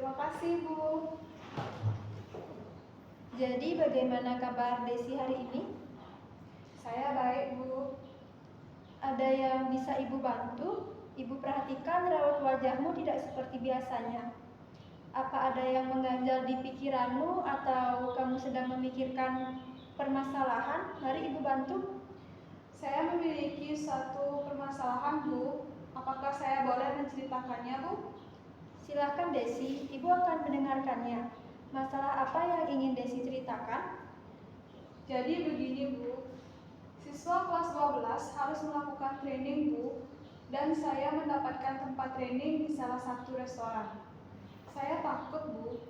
Terima kasih, Bu. Jadi bagaimana kabar Desi hari ini? Saya baik, Bu. Ada yang bisa Ibu bantu? Ibu perhatikan raut wajahmu tidak seperti biasanya. Apa ada yang mengganjal di pikiranmu atau kamu sedang memikirkan permasalahan? Mari Ibu bantu. Saya memiliki suatu permasalahan, Bu. Apakah saya boleh menceritakannya, Bu? Silakan Desi, Ibu akan mendengarkannya. Masalah apa yang ingin Desi ceritakan? Jadi begini, Bu. Siswa kelas 12 harus melakukan training, Bu. Dan saya mendapatkan tempat training di salah satu restoran. Saya takut, Bu.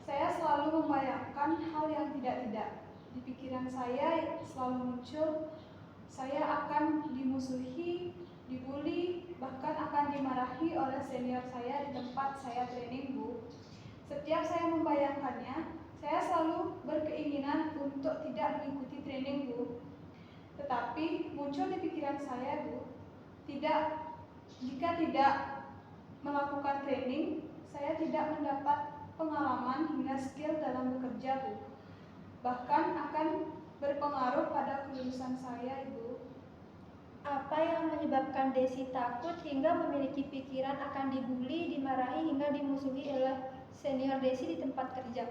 Saya selalu membayangkan hal yang tidak-tidak. Di pikiran saya selalu muncul, saya akan dimusuhi, dibully, bahkan akan dimarahi oleh senior saya di tempat saya training, Bu. Setiap saya membayangkannya, saya selalu berkeinginan untuk tidak mengikuti training, Bu. Tetapi muncul di pikiran saya, Bu, jika tidak melakukan training, saya tidak mendapat pengalaman hingga skill dalam bekerja, Bu. Bahkan akan berpengaruh pada kelulusan saya, Ibu. Apa yang menyebabkan Desi takut hingga memiliki pikiran akan dibully, dimarahi, hingga dimusuhi oleh senior Desi di tempat kerja?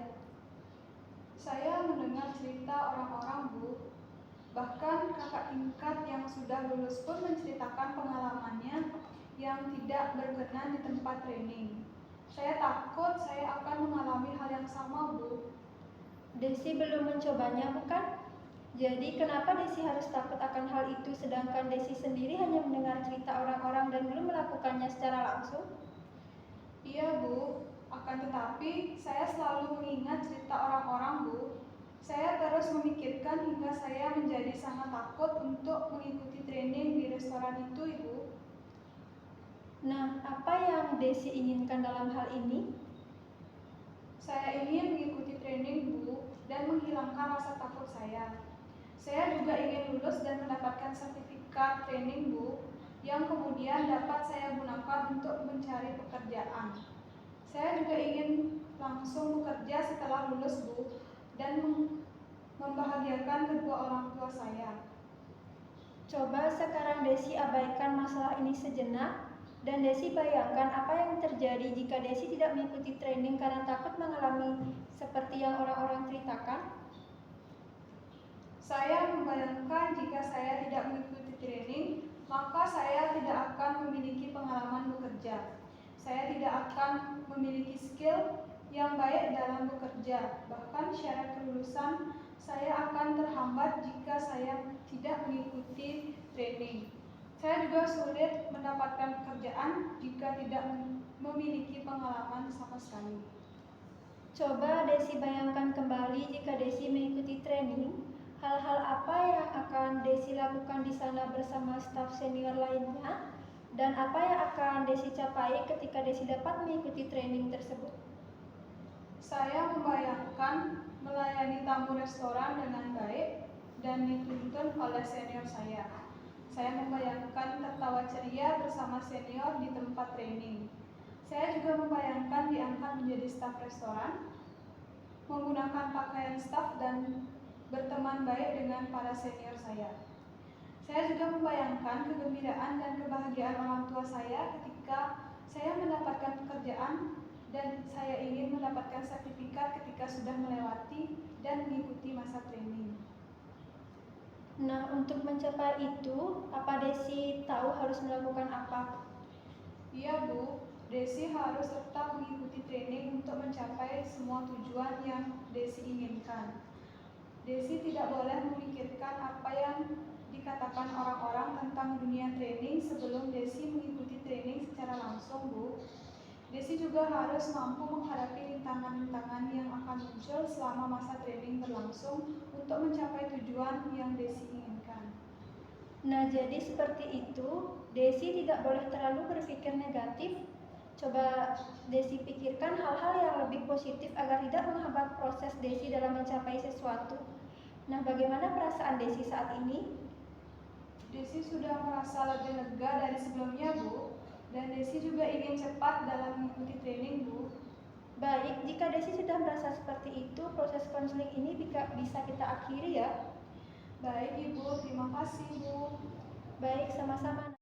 Saya mendengar cerita orang-orang, Bu. Bahkan kakak tingkat yang sudah lulus pun menceritakan pengalamannya yang tidak berkenan di tempat training. Saya takut saya akan mengalami hal yang sama, Bu. Desi belum mencobanya, bukan? Jadi kenapa Desi harus takut akan hal itu sedangkan Desi sendiri hanya mendengar cerita orang-orang dan belum melakukannya secara langsung? Iya, Bu. Akan tetapi saya selalu mengingat cerita orang-orang, Bu. Saya terus memikirkan hingga saya menjadi sangat takut untuk mengikuti training di restoran itu, Ibu. Nah, apa yang Desi inginkan dalam hal ini? Saya ingin mengikuti training, Bu, dan menghilangkan rasa takut saya. Saya juga ingin lulus dan mendapatkan sertifikat training, Bu, yang kemudian dapat saya gunakan untuk mencari pekerjaan. Saya juga ingin langsung bekerja setelah lulus, Bu, dan membahagiakan kedua orang tua saya. Coba sekarang Desi abaikan masalah ini sejenak dan Desi bayangkan apa yang terjadi jika Desi tidak mengikuti training karena takut mengalami seperti yang orang-orang ceritakan. Saya membayangkan jika saya tidak mengikuti training, maka saya tidak akan memiliki pengalaman bekerja. Saya tidak akan memiliki skill yang baik dalam bekerja. Bahkan syarat kelulusan saya akan terhambat jika saya tidak mengikuti training. Saya juga sulit mendapatkan pekerjaan jika tidak memiliki pengalaman sama sekali. Coba Desi bayangkan kembali jika Desi mengikuti training. Hal-hal apa yang akan Desi lakukan di sana bersama staf senior lainnya? Dan apa yang akan Desi capai ketika Desi dapat mengikuti training tersebut? Saya membayangkan melayani tamu restoran dengan baik dan dituntun oleh senior saya. Saya membayangkan tertawa ceria bersama senior di tempat training. Saya juga membayangkan diangkat menjadi staf restoran, menggunakan pakaian staf dan berteman baik dengan para senior saya. Saya juga membayangkan kegembiraan dan kebahagiaan orang tua saya ketika saya mendapatkan pekerjaan dan saya ingin mendapatkan sertifikat ketika sudah melewati dan mengikuti masa training. Nah, untuk mencapai itu, apa Desi tahu harus melakukan apa? Iya, Bu. Desi harus tetap mengikuti training untuk mencapai semua tujuan yang Desi inginkan. Desi tidak boleh memikirkan apa yang dikatakan orang-orang tentang dunia training sebelum Desi mengikuti training secara langsung, Bu. Desi juga harus mampu menghadapi rintangan-rintangan yang akan muncul selama masa training berlangsung untuk mencapai tujuan yang Desi inginkan. Nah, jadi seperti itu, Desi tidak boleh terlalu berpikir negatif. Coba Desi pikirkan hal-hal yang lebih positif agar tidak menghambat proses Desi dalam mencapai sesuatu. Nah, bagaimana perasaan Desi saat ini? Desi sudah merasa lebih lega dari sebelumnya, Bu. Dan Desi juga ingin cepat dalam mengikuti training, Bu. Baik, jika Desi sudah merasa seperti itu, proses konseling ini bisa kita akhiri ya. Baik Ibu, terima kasih Bu. Baik, sama-sama.